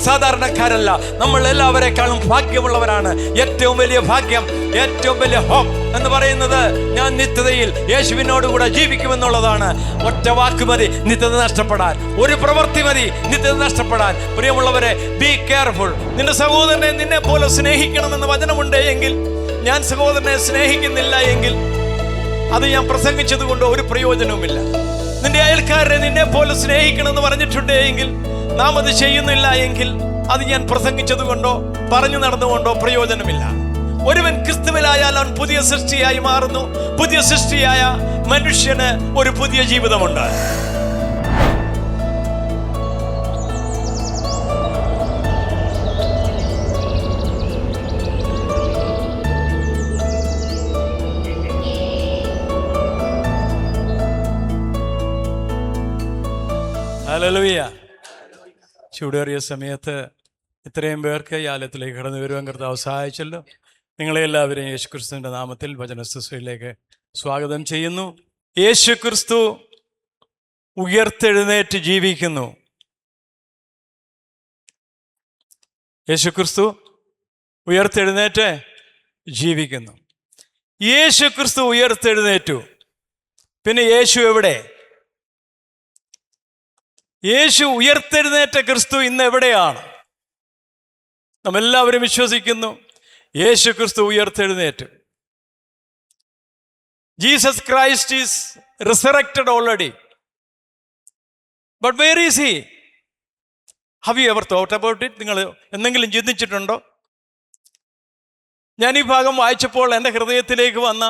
സാധാരണക്കാരല്ല. നമ്മൾ എല്ലാവരെക്കാളും ഭാഗ്യമുള്ളവരാണ്. ഏറ്റവും വലിയ ഭാഗ്യം, ഏറ്റവും വലിയ ഹോപ്പ് എന്ന് പറയുന്നത് ഞാൻ നിത്യതയിൽ യേശുവിനോടുകൂടെ ജീവിക്കുമെന്നുള്ളതാണ്. ഒറ്റ വാക്ക് മതി നിത്യത നഷ്ടപ്പെടാൻ, ഒരു പ്രവൃത്തി മതി നിത്യത നഷ്ടപ്പെടാൻ. പ്രിയമുള്ളവരെ, ബി കെയർഫുൾ. നിന്റെ സഹോദരനെ നിന്നെ പോലെ സ്നേഹിക്കണമെന്ന് വചനമുണ്ട് എങ്കിൽ, ഞാൻ സഹോദരനെ സ്നേഹിക്കുന്നില്ല എങ്കിൽ അത് ഞാൻ പ്രസംഗിച്ചത് കൊണ്ട് ഒരു പ്രയോജനവുമില്ല. നിന്റെ അയൽക്കാരനെ നിന്നെ പോലെ സ്നേഹിക്കണമെന്ന് പറഞ്ഞിട്ടുണ്ട് എങ്കിൽ നാം അത് ചെയ്യുന്നില്ല എങ്കിൽ അത് ഞാൻ പ്രസംഗിച്ചത് കൊണ്ടോ പറഞ്ഞു നടന്നുകൊണ്ടോ പ്രയോജനമില്ല. ഒരുവൻ ക്രിസ്തുവിലായാൽ അവൻ പുതിയ സൃഷ്ടിയായി മാറുന്നു. പുതിയ സൃഷ്ടിയായ മനുഷ്യന് ഒരു പുതിയ ജീവിതമുണ്ട്. ഹല്ലേലൂയ. ചൂടേറിയ സമയത്ത് ഇത്രയും പേർക്ക് ഈ ആലയത്തിലേക്ക് കടന്നു വരുവാൻ കർത്താവ് സഹായിച്ചല്ലോ. നിങ്ങളെ എല്ലാവരെയും യേശുക്രിസ്തുവിൻ്റെ നാമത്തിൽ വചന ശുശ്രൂഷയിലേക്ക് സ്വാഗതം ചെയ്യുന്നു. യേശുക്രിസ്തു ഉയർത്തെഴുന്നേറ്റ് ജീവിക്കുന്നു. യേശുക്രിസ്തു ഉയർത്തെഴുന്നേറ്റ് ജീവിക്കുന്നു. യേശുക്രിസ്തു ഉയർത്തെഴുന്നേറ്റു. പിന്നെ യേശു എവിടെ? യേശു ഉയർത്തെഴുന്നേറ്റ ക്രിസ്തു ഇന്ന് എവിടെയാണ്? നമ്മെല്ലാവരും വിശ്വസിക്കുന്നു യേശു ക്രിസ്തു ഉയർത്തെഴുന്നേറ്റു. Jesus Christ is resurrected already. But where is he? Have you ever thought about it? നിങ്ങൾ എന്തെങ്കിലും ചിന്തിച്ചിട്ടുണ്ടോ? ഞാൻ ഈ ഭാഗം വായിച്ചപ്പോൾ എൻ്റെ ഹൃദയത്തിലേക്ക് വന്ന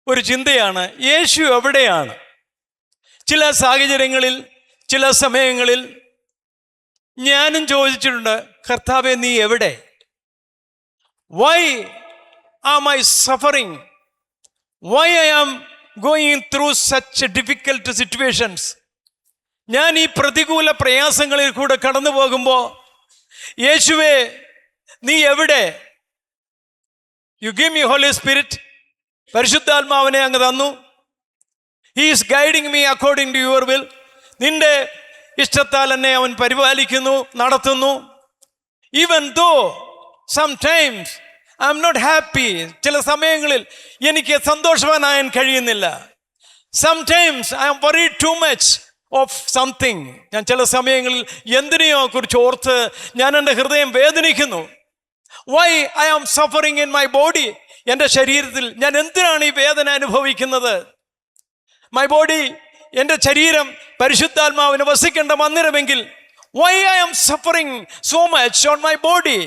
ഒരു ചിന്തയാണ്, യേശു എവിടെയാണ്? ചില സാഹചര്യങ്ങളിൽ, ചില സമയങ്ങളിൽ ഞാനും ചോദിച്ചിട്ടുണ്ട്, കർത്താവേ നീ എവിടെ? Why am I suffering? Why I am going through such difficult situations? ഞാൻ ഈ പ്രതികൂല പ്രയാസങ്ങളിൽ കൂടെ കടന്നു പോകുമ്പോൾ യേശുവേ നീ എവിടെ? You give me Holy Spirit. പരിശുദ്ധാത്മാവിനെ അങ്ങ് തന്നു. He is guiding me according to your will. നിന്റെ ഇഷ്ടത്താൽ എന്നെ അവൻ പരിപാലിക്കുന്നു, നടത്തുന്നു. Even though sometimes I am not happy. ചില സമയങ്ങളിൽ എനിക്ക് സന്തോഷവാനാകാൻ കഴിയുന്നില്ല. Sometimes I am worried too much of something. ഞാൻ ചില സമയങ്ങളിൽ എന്തിനെയോ കുറിച്ച് ഓർത്ത് ഞാൻ എൻ്റെ ഹൃദയം വേദനിക്കുന്നു. Why I am suffering in my body? എൻ്റെ ശരീരത്തിൽ ഞാൻ എന്തിനാണ് ഈ വേദന അനുഭവിക്കുന്നത്? My body, എൻ്റെ ശരീരം പരിശുദ്ധാത്മാവിന് വസിക്കേണ്ട മന്ദിരമെങ്കിൽ why I am suffering so much on my body?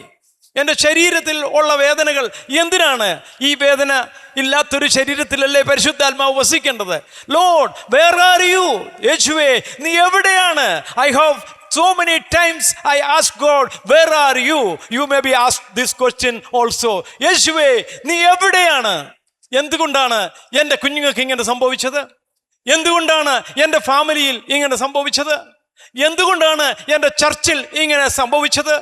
എൻ്റെ ശരീരത്തിൽ ഉള്ള വേദനകൾ എന്തിനാണ്? ഈ വേദന ഇല്ലാത്തൊരു ശരീരത്തിലല്ലേ പരിശുദ്ധാത്മാവ് വസിക്കേണ്ടത്? Lord, where are you? യേശുവേ നീ എവിടെയാണ്? I have so many times I ask God, where are you? You may be asked this question also. യേശുവേ നീ എവിടെയാണ്? എന്തുകൊണ്ടാണ് എൻ്റെ കുഞ്ഞുങ്ങൾക്ക് ഇങ്ങനെ സംഭവിച്ചത്? എന്തുകൊണ്ടാണ് എൻ്റെ ഫാമിലിയിൽ ഇങ്ങനെ സംഭവിച്ചത്? എന്തുകൊണ്ടാണ് എൻ്റെ ചർച്ചിൽ ഇങ്ങനെ സംഭവിച്ചത്?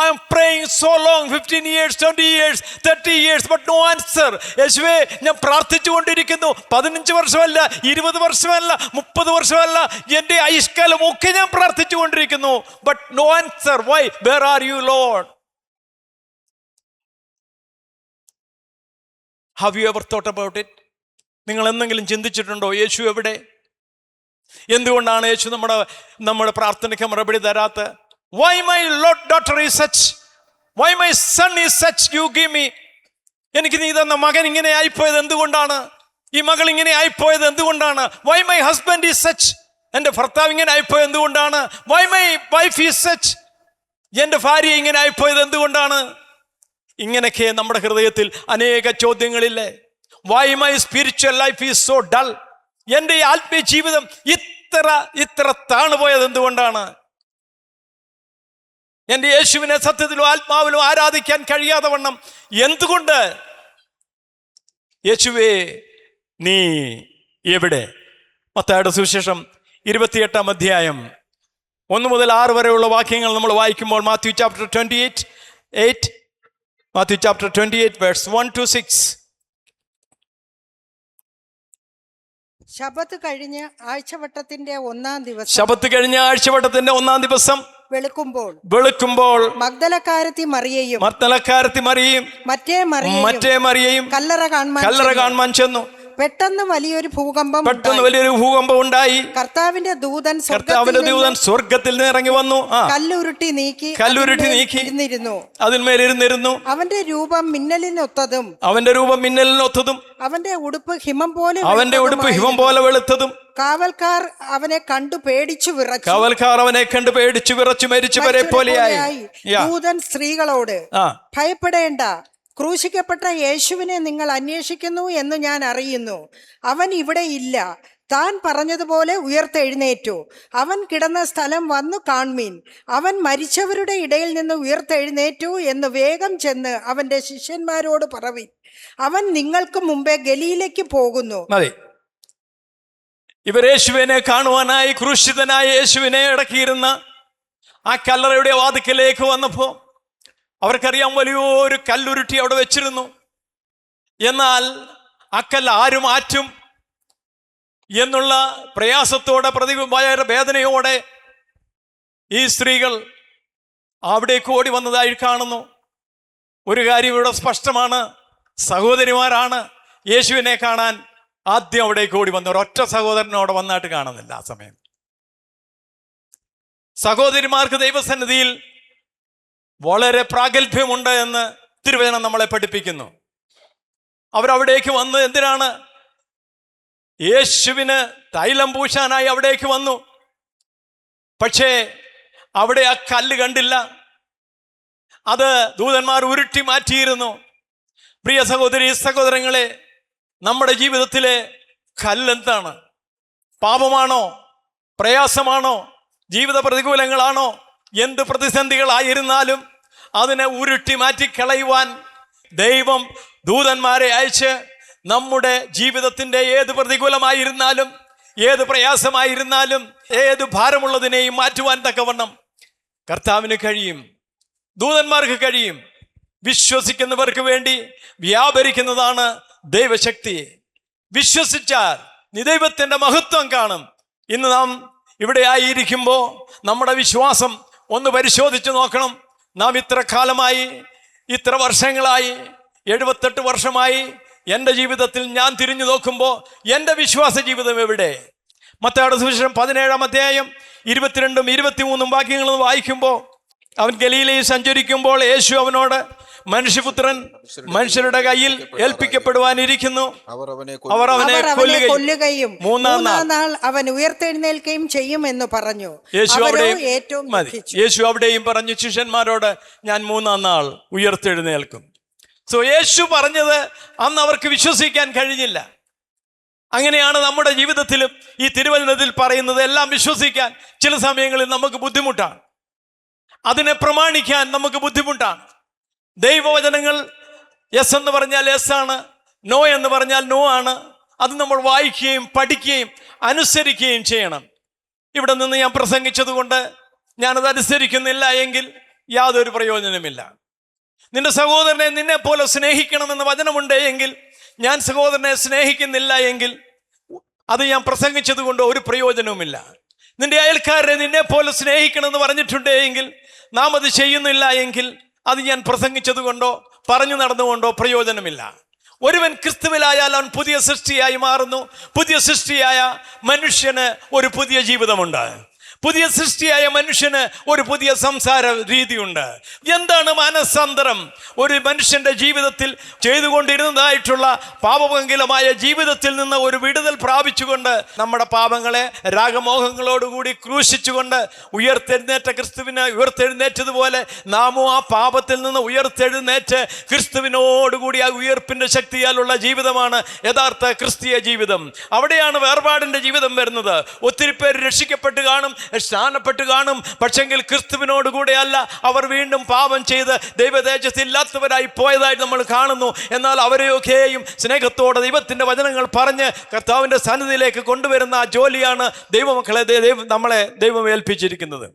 I am praying so long, 15 years, 20 years, 30 years, but no answer. യേശുവേ ഞാൻ പ്രാർത്ഥിച്ചുകൊണ്ടിരിക്കുന്നു. 15 വർഷമല്ല, 20 വർഷമല്ല, 30 വർഷമല്ല, എൻ്റെ ആയുഷ്കാലം ഒക്കെ ഞാൻ പ്രാർത്ഥിച്ചുകൊണ്ടിരിക്കുന്നു. But no answer. Why? Where are you, Lord? Have you ever thought about it? നിങ്ങൾ എന്തെങ്കിലും ചിന്തിച്ചിട്ടുണ്ടോ യേശു എവിടെ? എന്തുകൊണ്ടാണ് യേശു നമ്മുടെ പ്രാർത്ഥനയ്ക്ക് മറുപടി തരാത്ത? Why my Lord daughter is such? Why my son is such? You give me. എനിക്ക് നീ തന്ന മകൻ ഇങ്ങനെ ആയിപ്പോയത് എന്തുകൊണ്ടാണ്? ഈ മകൾ ഇങ്ങനെ ആയിപ്പോയത് എന്തുകൊണ്ടാണ്? Why my husband is such? എൻ്റെ ഭർത്താവ് ഇങ്ങനെ ആയിപ്പോയത് എന്തുകൊണ്ടാണ്? Why my wife is such? എൻ്റെ ഭാര്യ ഇങ്ങനെ ആയിപ്പോയത് എന്തുകൊണ്ടാണ്? ഇങ്ങനെയൊക്കെ നമ്മുടെ ഹൃദയത്തിൽ അനേക ചോദ്യങ്ങളില്ലേ? Why my spiritual life is so dull? എൻ്റെ ഈ ആത്മീയ ജീവിതം ഇത്ര താണുപോയത് എന്തുകൊണ്ടാണ്? എൻ്റെ യേശുവിനെ സത്യത്തിലും ആത്മാവിലും ആരാധിക്കാൻ കഴിയാതെ വണ്ണം എന്തുകൊണ്ട്? യേശുവേ നീ എവിടെ? മത്തായിയുടെ സുവിശേഷം 28-ാം അധ്യായം 1 മുതൽ 6 വരെയുള്ള വാക്യങ്ങൾ നമ്മൾ വായിക്കുമ്പോൾ, Matthew chapter 28 Matthew chapter 28 verse 1 to 6. ശബത്ത് കഴിഞ്ഞ് ആഴ്ചവട്ടത്തിന്റെ ഒന്നാം ദിവസം ശബത്ത് കഴിഞ്ഞ ആഴ്ചവട്ടത്തിന്റെ ഒന്നാം ദിവസം വെളുക്കുമ്പോൾ മഗ്ദലക്കാരത്തി മറിയയും മറ്റേ മറിയയും കല്ലറ കാണുവാൻ ചെന്നു. പെട്ടെന്ന് വലിയൊരു ഭൂകമ്പം ഉണ്ടായി. കർത്താവിന്റെ ദൂതൻ സ്വർഗത്തിൽ നിന്ന് ഇറങ്ങി വന്നു. കല്ലുരുട്ടി നീക്കി അതിന്മേലിരുന്നിരുന്നു. അവന്റെ രൂപം മിന്നലിനൊത്തതും അവന്റെ ഉടുപ്പ് ഹിമം പോലെ വെളുത്തതും. കാവൽക്കാർ അവനെ കണ്ടു പേടിച്ചു വിറച്ചു മരിച്ചവരെ പോലെയായി. ദൂതൻ സ്ത്രീകളോട്, ഭയപ്പെടേണ്ട, ക്രൂശിക്കപ്പെട്ട യേശുവിനെ നിങ്ങൾ അന്വേഷിക്കുന്നു എന്ന് ഞാൻ അറിയുന്നു. അവൻ ഇവിടെ ഇല്ല. താൻ പറഞ്ഞതുപോലെ ഉയർത്തെഴുന്നേറ്റു. അവൻ കിടന്ന സ്ഥലം വന്നു കാൺമീൻ. അവൻ മരിച്ചവരുടെ ഇടയിൽ നിന്ന് ഉയർത്തെഴുന്നേറ്റു എന്ന് വേഗം ചെന്ന് അവന്റെ ശിഷ്യന്മാരോട് പറവിൻ. അവൻ നിങ്ങൾക്ക് മുമ്പേ ഗലീലയ്ക്ക് പോകുന്നു. ഇവർ യേശുവിനെ കാണുവാനായി ക്രൂശിതനായ യേശുവിനെ അടക്കിയിരുന്ന ആ കല്ലറയുടെ വാതിക്കലേക്ക് വന്നപ്പോ അവർക്കറിയാം, വലിയൊരു കല്ലുരുട്ടി അവിടെ വെച്ചിരുന്നു. എന്നാൽ ആ കല്ല് ആരും മാറ്റും എന്നുള്ള പ്രയാസത്തോടെ, വേദനയോടെ ഈ സ്ത്രീകൾ അവിടേക്ക് ഓടി വന്നതായി കാണുന്നു. ഒരു കാര്യം ഇവിടെ സ്പഷ്ടമാണ്, സഹോദരിമാരാണ് യേശുവിനെ കാണാൻ ആദ്യം അവിടേക്ക് ഓടി വന്ന. ഒരൊറ്റ സഹോദരനോടെ വന്നായിട്ട് കാണുന്നില്ല. ആ സമയം സഹോദരിമാർക്ക് ദൈവസന്നിധിയിൽ വളരെ പ്രാഗൽഭ്യമുണ്ട് എന്ന് തിരുവചനം നമ്മളെ പഠിപ്പിക്കുന്നു. അവരവിടേക്ക് വന്ന് എന്തിനാണ്? യേശുവിന് തൈലം പൂശാനായി അവിടേക്ക് വന്നു. പക്ഷേ അവിടെ ആ കല്ല് കണ്ടില്ല. അത് ദൂതന്മാർ ഉരുട്ടി മാറ്റിയിരുന്നു. പ്രിയ സഹോദരങ്ങളെ, നമ്മുടെ ജീവിതത്തിലെ കല്ലെന്താണ്? പാപമാണോ? പ്രയാസമാണോ? ജീവിത പ്രതികൂലങ്ങളാണോ? എന്ത് പ്രതിസന്ധികളായിരുന്നാലും അതിനെ ഉരുട്ടി മാറ്റിക്കളയുവാൻ ദൈവം ദൂതന്മാരെ അയച്ച് നമ്മുടെ ജീവിതത്തിൻ്റെ ഏത് പ്രതികൂലമായിരുന്നാലും, ഏത് പ്രയാസമായിരുന്നാലും, ഏത് ഭാരമുള്ളതിനെയും മാറ്റുവാൻ തക്കവണ്ണം കർത്താവിന് കഴിയും, ദൂതന്മാർക്ക് കഴിയും. വിശ്വസിക്കുന്നവർക്ക് വേണ്ടി വ്യാപരിക്കുന്നതാണ് ദൈവശക്തി. വിശ്വസിച്ചാൽ നീ ദൈവത്തിൻ്റെ മഹത്വം കാണും. ഇന്ന് നാം ഇവിടെ ആയിരിക്കുമ്പോൾ നമ്മുടെ വിശ്വാസം ഒന്ന് പരിശോധിച്ച് നോക്കണം. നാം ഇത്ര കാലമായി, ഇത്ര വർഷങ്ങളായി, 78 വർഷമായി എൻ്റെ ജീവിതത്തിൽ ഞാൻ തിരിഞ്ഞു നോക്കുമ്പോൾ എൻ്റെ വിശ്വാസ ജീവിതം എവിടെ? മത്തായിയുടെ സുവിശേഷം 17-ാം അധ്യായം 22-ഉം 23-ഉം വാക്യങ്ങളും വായിക്കുമ്പോൾ, അവൻ ഗലീലയിൽ സഞ്ചരിക്കുമ്പോൾ യേശു അവനോട്, മനുഷ്യപുത്രൻ മനുഷ്യരുടെ കയ്യിൽ ഏൽപ്പിക്കപ്പെടുവാനിരിക്കുന്നു, അവർ അവനെ കൊല്ലുകയും മൂന്നാം നാൾ അവൻ ഉയർത്തെഴുന്നേൽക്കുകയും ചെയ്യുമെന്ന് പറഞ്ഞു. യേശു അവിടെയും പറഞ്ഞു ശിഷ്യന്മാരോട്, ഞാൻ 3-ാം നാൾ ഉയർത്തെഴുന്നേൽക്കും. യേശു പറഞ്ഞത് അന്ന് അവർക്ക് വിശ്വസിക്കാൻ കഴിഞ്ഞില്ല. അങ്ങനെയാണ് നമ്മുടെ ജീവിതത്തിലും ഈ തിരുവചനത്തിൽ പറയുന്നത് എല്ലാം വിശ്വസിക്കാൻ ചില സമയങ്ങളിൽ നമുക്ക് ബുദ്ധിമുട്ടാണ്. അതിനെ പ്രമാണിക്കാൻ നമുക്ക് ബുദ്ധിമുട്ടാണ്. ദൈവവചനങ്ങൾ യെസ് എന്ന് പറഞ്ഞാൽ യെസ് ആണ്, നോ എന്ന് പറഞ്ഞാൽ നോ ആണ്. അത് നമ്മൾ വായിക്കുകയും പഠിക്കുകയും അനുസരിക്കുകയും ചെയ്യണം. ഇവിടെ നിന്ന് ഞാൻ പ്രസംഗിച്ചത് കൊണ്ട് ഞാനത് അനുസരിക്കുന്നില്ല എങ്കിൽ യാതൊരു പ്രയോജനമില്ല. നിന്റെ സഹോദരനെ നിന്നെ പോലെ സ്നേഹിക്കണമെന്ന് വചനമുണ്ട് എങ്കിൽ, ഞാൻ സഹോദരനെ സ്നേഹിക്കുന്നില്ല എങ്കിൽ അത് ഞാൻ പ്രസംഗിച്ചത് കൊണ്ട് ഒരു പ്രയോജനവുമില്ല. നിന്റെ അയൽക്കാരനെ നിന്നെ പോലെ സ്നേഹിക്കണമെന്ന് പറഞ്ഞിട്ടുണ്ട് എങ്കിൽ നാം അത് ചെയ്യുന്നില്ല എങ്കിൽ അത് ഞാൻ പ്രസംഗിച്ചത് കൊണ്ടോ പറഞ്ഞു നടന്നുകൊണ്ടോ പ്രയോജനമില്ല. ഒരുവൻ ക്രിസ്തുവിലായാൽ അവൻ പുതിയ സൃഷ്ടിയായി മാറുന്നു. പുതിയ സൃഷ്ടിയായ മനുഷ്യന് ഒരു പുതിയ ജീവിതമുണ്ട്. പുതിയ സൃഷ്ടിയായ മനുഷ്യന് ഒരു പുതിയ സംസാര രീതിയുണ്ട്. എന്താണ് മാനസാന്തരം? ഒരു മനുഷ്യന്റെ ജീവിതത്തിൽ ചെയ്തുകൊണ്ടിരുന്നതായിട്ടുള്ള പാപമംഗലമായ ജീവിതത്തിൽ നിന്ന് ഒരു വിടുതൽ പ്രാപിച്ചുകൊണ്ട് നമ്മുടെ പാപങ്ങളെ രാഗമോഹങ്ങളോടുകൂടി ക്രൂശിച്ചുകൊണ്ട് ഉയർത്തെഴുന്നേറ്റ ക്രിസ്തുവിനെ ഉയർത്തെഴുന്നേറ്റതുപോലെ നാമും ആ പാപത്തിൽ നിന്ന് ഉയർത്തെഴുന്നേറ്റ് ക്രിസ്തുവിനോടുകൂടി ആ ഉയർപ്പിന്റെ ശക്തിയാലുള്ള ജീവിതമാണ് യഥാർത്ഥ ക്രിസ്തീയ ജീവിതം. അവിടെയാണ് വേർപാടിന്റെ ജീവിതം വരുന്നത്. ഒത്തിരി പേര് രക്ഷിക്കപ്പെട്ട് കാണും, സ്നാനപ്പെട്ട് കാണും, പക്ഷെങ്കിൽ ക്രിസ്തുവിനോടുകൂടെ അല്ല. അവർ വീണ്ടും പാപം ചെയ്ത് ദൈവതേജസ്സില്ലാത്തവരായി പോയതായിട്ട് നമ്മൾ കാണുന്നു. എന്നാൽ അവരെയൊക്കെയും സ്നേഹത്തോടെ ദൈവത്തിൻ്റെ വചനങ്ങൾ പറഞ്ഞ് കർത്താവിൻ്റെ സന്നിധിയിലേക്ക് കൊണ്ടുവരുന്ന ആ ജോലിയാണ് ദൈവമക്കളെ നമ്മളെ ദൈവം ഏൽപ്പിച്ചിരിക്കുന്നത്.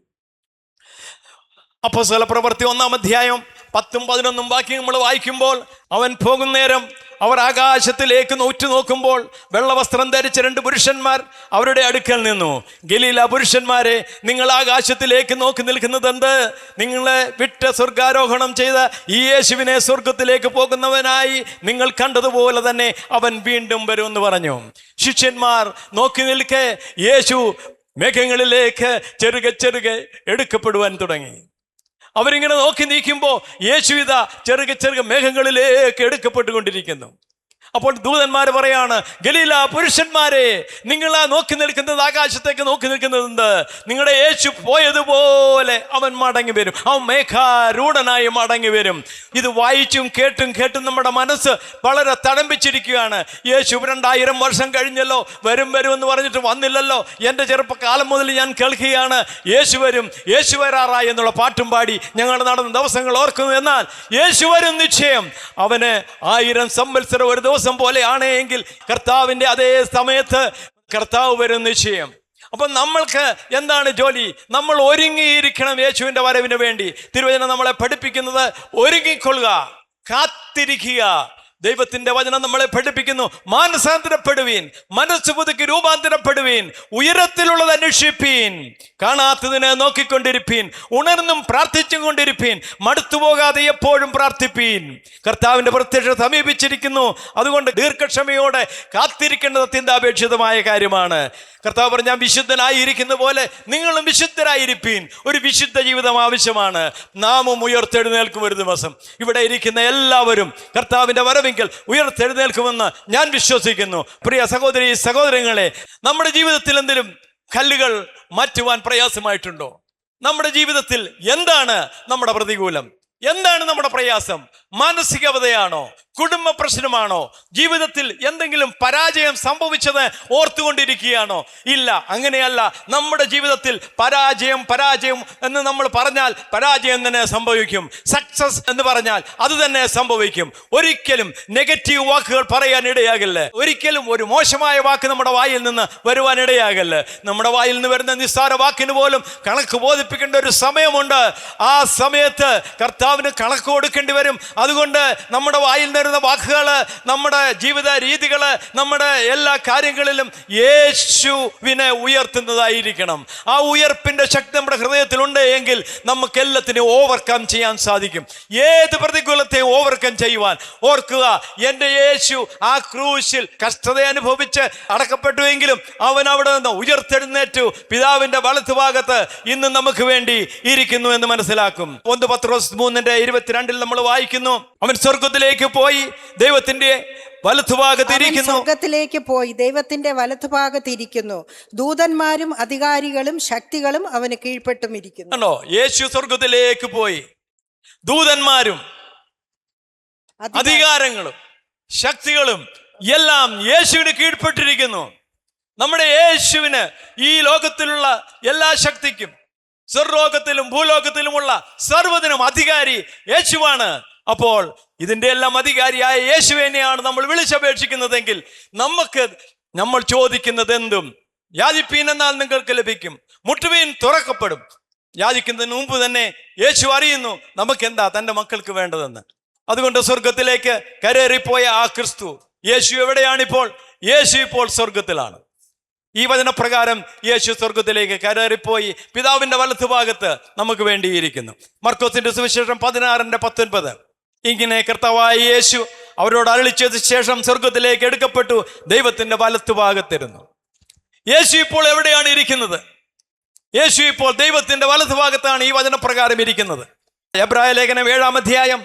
അപ്പോസ്തല പ്രവൃത്തി 1-ാം അധ്യായം 10-11 വാക്യം നമ്മൾ വായിക്കുമ്പോൾ, അവൻ പോകുന്നേരം അവർ ആകാശത്തിലേക്ക് ഉറ്റുനോക്കുമ്പോൾ വെള്ളവസ്ത്രം ധരിച്ച 2 പുരുഷന്മാർ അവരുടെ അടുക്കൽ നിന്നു. ഗലീല പുരുഷന്മാരെ, നിങ്ങൾ ആകാശത്തിലേക്ക് നോക്കി നിൽക്കുന്നത് എന്ത്? നിങ്ങളെ വിട്ട് സ്വർഗാരോഹണം ചെയ്ത ഈ യേശുവിനെ സ്വർഗത്തിലേക്ക് പോകുന്നവനായി നിങ്ങൾ കണ്ടതുപോലെ തന്നെ അവൻ വീണ്ടും വരുമെന്ന് പറഞ്ഞു. ശിഷ്യന്മാർ നോക്കി നിൽക്കെ യേശു മേഘങ്ങളിലേക്ക് ചെറുകെ എടുക്കപ്പെടുവാൻ തുടങ്ങി. അവരിങ്ങനെ നോക്കി നീക്കുമ്പോൾ യേശു ഇതാ ചെറുകെ മേഘങ്ങളിലേക്ക് എടുക്കപ്പെട്ടുകൊണ്ടിരിക്കുന്നു. അപ്പോൾ ദൂതന്മാർ പറയാണ്, ഗലീല പുരുഷന്മാരെ, നിങ്ങൾ നോക്കി നിൽക്കുന്നത്, ആകാശത്തേക്ക് നോക്കി നിൽക്കുന്നത് എന്ത്? നിങ്ങളുടെ യേശു പോയതുപോലെ അവൻ മടങ്ങി വരും, അവൻ മേഘാരൂഢനായി മടങ്ങി വരും. ഇത് വായിച്ചും കേട്ടും നമ്മുടെ മനസ്സ് വളരെ തടംപിച്ചിരിക്കുകയാണ്. യേശു 2000 വർഷം കഴിഞ്ഞല്ലോ, വരും എന്ന് പറഞ്ഞിട്ട് വന്നില്ലല്ലോ. എൻ്റെ ചെറുപ്പകാലം മുതൽ ഞാൻ കേൾക്കുകയാണ് യേശു വരാറായി എന്നുള്ള പാട്ടും പാടി ഞങ്ങൾ നടന്ന ദിവസങ്ങൾ ഓർക്കുന്നു. എന്നാൽ യേശു വരും നിശ്ചയം. അവന് 1000 സംവത്സരം ഒരു ദിവസം പോലെയാണ് എങ്കിൽ കർത്താവിൻ്റെ അതേ സമയത്ത് കർത്താവ് വരും നിശ്ചയം. അപ്പം നമ്മൾക്ക് എന്താണ് ജോലി? നമ്മൾ ഒരുങ്ങിയിരിക്കണം യേശുവിൻ്റെ വരവിന് വേണ്ടി. തിരുവചനം നമ്മളെ പഠിപ്പിക്കുന്നത് ഒരുങ്ങിക്കൊള്ളുക, കാത്തിരിക്കുക. ദൈവത്തിന്റെ വചനം നമ്മളെ പഠിപ്പിക്കുന്നു, മാനസാന്തരപ്പെടുവീൻ, മനസ്സ് പുതുക്കി രൂപാന്തരപ്പെടുവീൻ, ഉയരത്തിലുള്ളത് അന്വേഷിപ്പീൻ, കാണാത്തതിനെ നോക്കിക്കൊണ്ടിരിപ്പീൻ, ഉണർന്നും പ്രാർത്ഥിച്ചും കൊണ്ടിരിപ്പീൻ, മടുത്തുപോകാതെ എപ്പോഴും പ്രാർത്ഥിപ്പീൻ. കർത്താവിന്റെ പ്രത്യക്ഷത സമീപിച്ചിരിക്കുന്നു. അതുകൊണ്ട് ദീർഘക്ഷമയോടെ കാത്തിരിക്കേണ്ടത് അത്യന്താപേക്ഷിതമായ കാര്യമാണ്. കർത്താവ് പറഞ്ഞ, ഞാൻ വിശുദ്ധനായിരിക്കുന്ന പോലെ നിങ്ങളും വിശുദ്ധരായിരിപ്പീൻ. ഒരു വിശുദ്ധ ജീവിതം ആവശ്യമാണ്. നാമും ഉയർത്തെഴുന്നേൽക്കും ഒരു ദിവസം. ഇവിടെ ഇരിക്കുന്ന എല്ലാവരും കർത്താവിന്റെ വരവിൽ ഉയർത്തെഴുന്നേൽക്കുമെന്ന് ഞാൻ വിശ്വസിക്കുന്നു. പ്രിയ സഹോദരി സഹോദരങ്ങളെ, നമ്മുടെ ജീവിതത്തിൽ എന്തെങ്കിലും കല്ലുകൾ മാറ്റുവാൻ പ്രയാസമായിട്ടുണ്ടോ? നമ്മുടെ ജീവിതത്തിൽ എന്താണ് നമ്മുടെ പ്രതികൂലം? എന്താണ് നമ്മുടെ പ്രയാസം? മാനസികവതയാണോ? കുടുംബ പ്രശ്നമാണോ? ജീവിതത്തിൽ എന്തെങ്കിലും പരാജയം സംഭവിച്ചത് ഓർത്തുകൊണ്ടിരിക്കുകയാണോ? ഇല്ല, അങ്ങനെയല്ല. നമ്മുടെ ജീവിതത്തിൽ പരാജയം എന്ന് നമ്മൾ പറഞ്ഞാൽ പരാജയം തന്നെ സംഭവിക്കും. സക്സസ് എന്ന് പറഞ്ഞാൽ അത് തന്നെ സംഭവിക്കും. ഒരിക്കലും നെഗറ്റീവ് വാക്കുകൾ പറയാൻ ഇടയാകില്ല. ഒരിക്കലും ഒരു മോശമായ വാക്ക് നമ്മുടെ വായിൽ നിന്ന് വരുവാൻ ഇടയാകില്ല. നമ്മുടെ വായിൽ നിന്ന് വരുന്ന നിസ്സാര വാക്കിന് പോലും കണക്ക് ബോധിപ്പിക്കേണ്ട ഒരു സമയമുണ്ട്. ആ സമയത്ത് കർത്താവിന് കണക്ക് കൊടുക്കേണ്ടി വരും. അതുകൊണ്ട് നമ്മുടെ വായിൽ വരുന്ന വാക്കുകള്, നമ്മുടെ ജീവിത രീതികള്, നമ്മുടെ എല്ലാ കാര്യങ്ങളിലും യേശുവിനെ ഉയർത്തുന്നതായിരിക്കണം. ആ ഉയർപ്പിന്റെ ശക്തി നമ്മുടെ ഹൃദയത്തിലുണ്ട് എങ്കിൽ നമുക്ക് എല്ലാത്തിനെയും ഓവർകം ചെയ്യാൻ സാധിക്കും. ഏത് പ്രതികൂലത്തെയും ഓവർകം ചെയ്യുവാൻ. ഓർക്കുക, എൻ്റെ യേശു ആ ക്രൂശിൽ കഷ്ടത അനുഭവിച്ച് അടക്കപ്പെട്ടുവെങ്കിലും അവൻ അവിടെ നിന്ന് ഉയർത്തെഴുന്നേറ്റു പിതാവിന്റെ വലത്തുഭാഗത്ത് ഇന്ന് നമുക്ക് വേണ്ടി ഇരിക്കുന്നു എന്ന് മനസ്സിലാക്കും. 1 പത്രോസ് 3:22 നമ്മൾ വായിക്കുന്നു, അവൻ സ്വർഗത്തിലേക്ക് പോയി ദൈവത്തിന്റെ വലത്തുഭാഗത്തിരിക്കുന്നു. സ്വർഗത്തിലേക്ക് പോയി ദൈവത്തിന്റെ വലത്തുഭാഗത്തിരിക്കുന്നു. ദൂതന്മാരും അധികാരികളും ശക്തികളും അവന് കീഴ്പ്പെട്ടും ഇരിക്കുന്നു. ആണോ? യേശു സ്വർഗത്തിലേക്ക് പോയി. ദൂതന്മാരും അധികാരങ്ങളും ശക്തികളും എല്ലാം യേശുവിന് കീഴ്പ്പെട്ടിരിക്കുന്നു. നമ്മുടെ യേശുവിന് ഈ ലോകത്തിലുള്ള എല്ലാ ശക്തിക്കും, സ്വർലോകത്തിലും ഭൂലോകത്തിലുമുള്ള സർവ്വതിനും അധികാരി യേശുവാണ്. അപ്പോൾ ഇതിന്റെ എല്ലാം അധികാരിയായ യേശുവിനെയാണ് നമ്മൾ വിളിച്ചപേക്ഷിക്കുന്നതെങ്കിൽ നമ്മൾ ചോദിക്കുന്നത് എന്തും, യാചിപ്പീൻ എന്നാൽ നിങ്ങൾക്ക് ലഭിക്കും, മുട്ടുവീൻ തുറക്കപ്പെടും. യാചിക്കുന്നതിന് മുമ്പ് തന്നെ യേശു അറിയുന്നു നമുക്ക് എന്താ തൻ്റെ മക്കൾക്ക് വേണ്ടതെന്ന്. അതുകൊണ്ട് സ്വർഗത്തിലേക്ക് കരേറിപ്പോയ ആ ക്രിസ്തു യേശു എവിടെയാണിപ്പോൾ? യേശു ഇപ്പോൾ സ്വർഗത്തിലാണ്. ഈ വചനപ്രകാരം യേശു സ്വർഗത്തിലേക്ക് കരേറിപ്പോയി പിതാവിന്റെ വലത്തുഭാഗത്ത് നമുക്ക് വേണ്ടിയിരിക്കുന്നു. മർക്കോസിന്റെ സുവിശേഷം 16:19 ഇങ്ങനെ കർത്താവായ യേശു അവരോട് അരുളിച്ചതിന് ശേഷം സ്വർഗത്തിലേക്ക് എടുക്കപ്പെട്ടു, ദൈവത്തിന്റെ വലത്തുഭാഗത്തിരുന്നു. യേശു ഇപ്പോൾ എവിടെയാണ് ഇരിക്കുന്നത്? യേശു ഇപ്പോൾ ദൈവത്തിന്റെ വലത്തുഭാഗത്താണ് ഈ വചനപ്രകാരം ഇരിക്കുന്നത്. എബ്രായ ലേഖനം 7-ാം അധ്യായം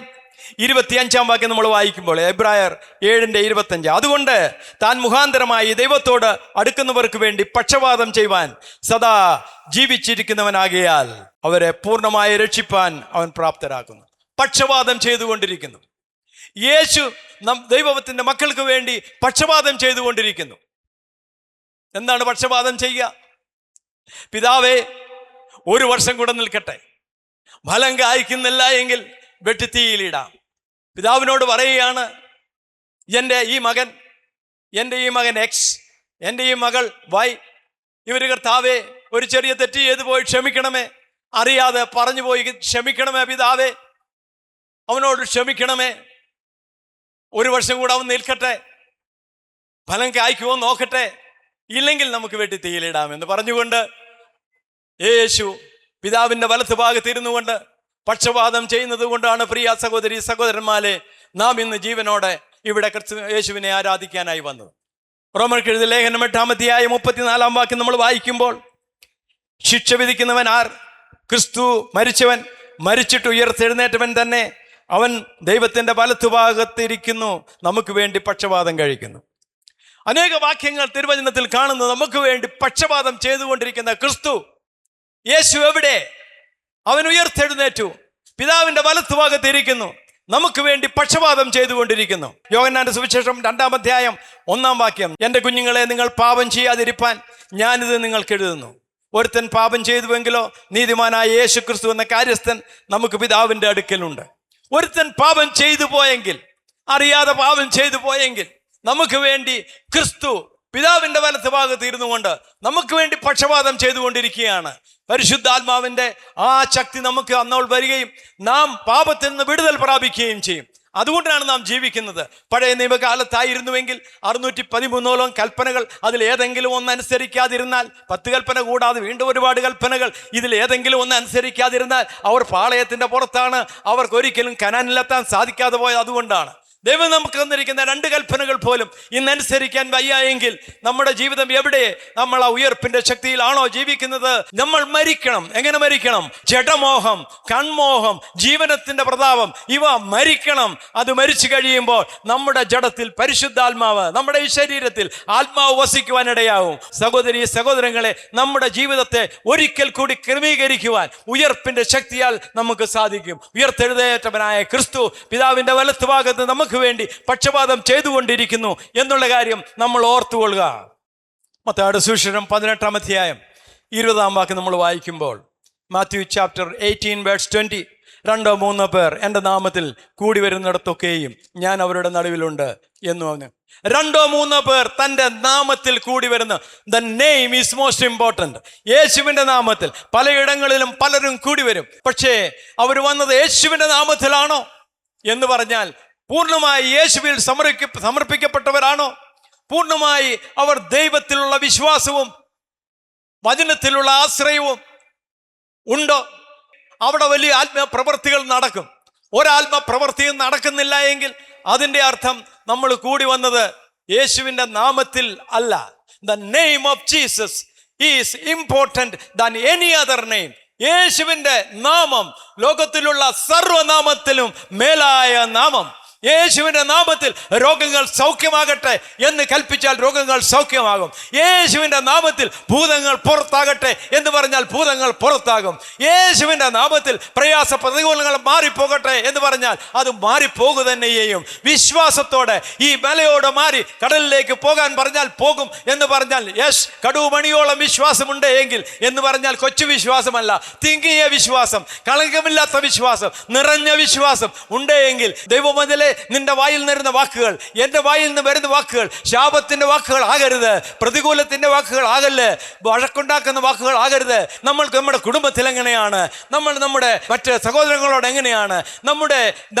25-ാം വാക്യം നമ്മൾ വായിക്കുമ്പോൾ, എബ്രായർ 7:25, അതുകൊണ്ട് താൻ മുഖാന്തരമായി ദൈവത്തോട് അടുക്കുന്നവർക്ക് വേണ്ടി പക്ഷപാതം ചെയ്യുവാൻ സദാ ജീവിച്ചിരിക്കുന്നവനാകിയാൽ അവരെ പൂർണ്ണമായി രക്ഷിപ്പാൻ അവൻ പ്രാപ്തരാക്കുന്നു. പക്ഷപാതം ചെയ്തുകൊണ്ടിരിക്കുന്നു. യേശു ദൈവത്തിന്റെ മക്കൾക്ക് വേണ്ടി പക്ഷപാതം ചെയ്തുകൊണ്ടിരിക്കുന്നു. എന്താണ് പക്ഷപാതം ചെയ്യുക? പിതാവേ, 1 വർഷം കൂടെ നിൽക്കട്ടെ, ഫലം കായ്ക്കുന്നില്ല എങ്കിൽ വെട്ടിത്തീയിലിടാം. പിതാവിനോട് പറയുകയാണ്, എൻ്റെ ഈ മകൻ X, എൻ്റെ ഈ മകൾ Y, ഇവർ കർത്താവേ ഒരു ചെറിയ തെറ്റ് ചെയ്തു പോയി ക്ഷമിക്കണമേ, അറിയാതെ പറഞ്ഞു പോയി, ക്ഷമിക്കണമേ പിതാവേ, അവനോട് ക്ഷമിക്കണമേ, ഒരു വർഷം കൂടെ അവൻ നിൽക്കട്ടെ, ഫലം കായ്ക്കുമോ നോക്കട്ടെ, ഇല്ലെങ്കിൽ നമുക്ക് വെട്ടി തീയിലിടാമെന്ന് പറഞ്ഞുകൊണ്ട് യേശു പിതാവിൻ്റെ വലത്ത് ഭാഗത്തിരുന്നു കൊണ്ട് പക്ഷപാതം ചെയ്യുന്നത് കൊണ്ടാണ് പ്രിയ സഹോദരി സഹോദരന്മാരെ നാം ഇന്ന് ജീവനോടെ ഇവിടെ യേശുവിനെ ആരാധിക്കാനായി വന്നത്. റോമർക്ക് എഴുതിയ ലേഖനം 8-ാം വാക്യം നമ്മൾ വായിക്കുമ്പോൾ, ശിക്ഷ വിധിക്കുന്നവൻ ആർ? ക്രിസ്തു മരിച്ചവൻ, മരിച്ചിട്ട് ഉയർത്തെഴുന്നേറ്റവൻ തന്നെ. അവൻ ദൈവത്തിൻ്റെ വലത്തുഭാഗത്തിരിക്കുന്നു, നമുക്ക് വേണ്ടി പക്ഷപാതം കഴിക്കുന്നു. അനേക വാക്യങ്ങൾ തിരുവചനത്തിൽ കാണുന്നു. നമുക്ക് വേണ്ടി പക്ഷപാതം ചെയ്തുകൊണ്ടിരിക്കുന്ന ക്രിസ്തു യേശു എവിടെ? അവൻ ഉയർത്തെഴുന്നേറ്റു, പിതാവിൻ്റെ വലത്തുഭാഗത്തിരിക്കുന്നു, നമുക്ക് വേണ്ടി പക്ഷപാതം ചെയ്തുകൊണ്ടിരിക്കുന്നു. യോഹന്നാന്റെ സുവിശേഷം 2-ാം വാക്യം, എൻ്റെ കുഞ്ഞുങ്ങളെ, നിങ്ങൾ പാപം ചെയ്യാതിരിപ്പാൻ ഞാനിത് നിങ്ങൾക്ക് എഴുതുന്നു. ഒരുത്തൻ പാപം ചെയ്തുവെങ്കിലോ നീതിമാനായ യേശു ക്രിസ്തു എന്ന കാര്യസ്ഥൻ നമുക്ക് പിതാവിൻ്റെ അടുക്കലുണ്ട്. ഒരുത്തൻ പാപം ചെയ്തു പോയെങ്കിൽ, അറിയാതെ പാപം ചെയ്തു പോയെങ്കിൽ, നമുക്ക് വേണ്ടി ക്രിസ്തു പിതാവിൻ്റെ വലത്ത് ഭാഗത്ത് ഇരുന്നു കൊണ്ട് നമുക്ക് വേണ്ടി പക്ഷപാതം ചെയ്തുകൊണ്ടിരിക്കുകയാണ്. പരിശുദ്ധാത്മാവിൻ്റെ ആ ശക്തി നമുക്ക് അന്നോൾ വരികയും നാം പാപത്തിൽ നിന്ന് വിടുതൽ പ്രാപിക്കുകയും ചെയ്യും. അതുകൊണ്ടാണ് നാം ജീവിക്കുന്നത്. പഴയ നിയമകാലത്തായിരുന്നുവെങ്കിൽ 613 കൽപ്പനകൾ, അതിൽ ഏതെങ്കിലും ഒന്ന് അനുസരിക്കാതിരുന്നാൽ, 10 കൽപ്പന കൂടാതെ വീണ്ടും ഒരുപാട് കൽപ്പനകൾ, ഇതിൽ ഏതെങ്കിലും ഒന്ന് അനുസരിക്കാതിരുന്നാൽ അവർ പാളയത്തിൻ്റെ പുറത്താണ്, അവർക്കൊരിക്കലും കനാനിലെത്താൻ സാധിക്കാതെ പോയത്. അതുകൊണ്ടാണ് ദൈവം നമുക്ക് തന്നിരിക്കുന്ന 2 കൽപ്പനകൾ പോലും ഇന്നനുസരിക്കാൻ വയ്യായെങ്കിൽ നമ്മുടെ ജീവിതം എവിടെ? നമ്മൾ ആ ഉയർപ്പിന്റെ ശക്തിയിലാണോ ജീവിക്കുന്നത്? നമ്മൾ മരിക്കണം. എങ്ങനെ മരിക്കണം? ജഡമോഹം, കൺമോഹം, ജീവനത്തിന്റെ പ്രതാപം, ഇവ മരിക്കണം. അത് മരിച്ചു കഴിയുമ്പോൾ നമ്മുടെ ജഡത്തിൽ പരിശുദ്ധാത്മാവ്, നമ്മുടെ ഈ ശരീരത്തിൽ ആത്മാവ് വസിക്കുവാനിടയാവും. സഹോദരി സഹോദരങ്ങളെ, നമ്മുടെ ജീവിതത്തെ ഒരിക്കൽ കൂടി ക്രമീകരിക്കുവാൻ ഉയർപ്പിന്റെ ശക്തിയാൽ നമുക്ക് സാധിക്കും. ഉയർത്തെഴുന്നേറ്റവനായ ക്രിസ്തു പിതാവിന്റെ വലത്തുഭാഗത്ത് നമുക്ക് വേണ്ടി പക്ഷപാതം ചെയ്തുകൊണ്ടിരിക്കുന്നു എന്നുള്ള കാര്യം നമ്മൾ ഓർത്തുകൊള്ളുക. മത്തായിയുടെ സുവിശേഷം 18-ാം വാക്യം നമ്മൾ വായിക്കുമ്പോൾ, മാത്യു ചാപ്റ്റർ 18:20, 2-3 പേർ എൻ്റെ നാമത്തിൽ കൂടി വരുന്നിടത്തൊക്കെയും ഞാൻ അവരുടെ നടുവിലുണ്ട് എന്ന് പറഞ്ഞു. 2-3 പേർ തൻ്റെ നാമത്തിൽ കൂടി വരുന്ന, the name is most important. യേശുവിൻ്റെ നാമത്തിൽ പലയിടങ്ങളിലും പലരും കൂടി വരും. പക്ഷേ അവർ വന്നത് യേശുവിൻ്റെ നാമത്തിലാണോ എന്ന് പറഞ്ഞാൽ പൂർണ്ണമായി യേശുവിൽ സമർപ്പിക്കപ്പെട്ടവരാണോ? പൂർണ്ണമായി അവർ ദൈവത്തിലുള്ള വിശ്വാസവും വചനത്തിലുള്ള ആശ്രയവും ഉണ്ടോ? അവിടെ വലിയ ആത്മപ്രവൃത്തികൾ നടക്കും. ഒരാത്മപ്രവൃത്തിയും നടക്കുന്നില്ല എങ്കിൽ അതിൻ്റെ അർത്ഥം നമ്മൾ കൂടി വന്നത് യേശുവിൻ്റെ നാമത്തിൽ അല്ല. The name of Jesus is important than any other name. യേശുവിൻ്റെ നാമം ലോകത്തിലുള്ള സർവനാമത്തിലും മേലായ നാമം. യേശുവിൻ്റെ നാമത്തിൽ രോഗങ്ങൾ സൗഖ്യമാകട്ടെ എന്ന് കൽപ്പിച്ചാൽ രോഗങ്ങൾ സൗഖ്യമാകും. യേശുവിൻ്റെ നാമത്തിൽ ഭൂതങ്ങൾ പുറത്താകട്ടെ എന്ന് പറഞ്ഞാൽ ഭൂതങ്ങൾ പുറത്താകും. യേശുവിൻ്റെ നാമത്തിൽ പ്രയാസ പ്രതികൂലങ്ങൾ മാറിപ്പോകട്ടെ എന്ന് പറഞ്ഞാൽ അത് മാറിപ്പോകുക തന്നെ ചെയ്യും. വിശ്വാസത്തോടെ ഈ മലയോട് മാറി കടലിലേക്ക് പോകാൻ പറഞ്ഞാൽ പോകും എന്ന് പറഞ്ഞാൽ യെസ്, കടുമണിയോളം വിശ്വാസമുണ്ട് എങ്കിൽ എന്ന് പറഞ്ഞാൽ കൊച്ചു വിശ്വാസമല്ല, തിങ്ങിയ വിശ്വാസം, കളങ്കമില്ലാത്ത വിശ്വാസം, നിറഞ്ഞ വിശ്വാസം ഉണ്ടെങ്കിൽ ദൈവമതിലെ നിന്റെ വായിൽ നിന്നിരുന്ന വാക്കുകൾ, എൻ്റെ വായിൽ നിന്ന് വരുന്ന വാക്കുകൾ ശാപത്തിന്റെ വാക്കുകൾ ആകരുത്, പ്രതികൂലത്തിന്റെ വാക്കുകൾ ആകല്ല്, വഴക്കുണ്ടാക്കുന്ന വാക്കുകൾ ആകരുത്. നമ്മൾക്ക് നമ്മുടെ കുടുംബത്തിൽ എങ്ങനെയാണ്, നമ്മൾ നമ്മുടെ മറ്റ് സഹോദരങ്ങളോട് എങ്ങനെയാണ്,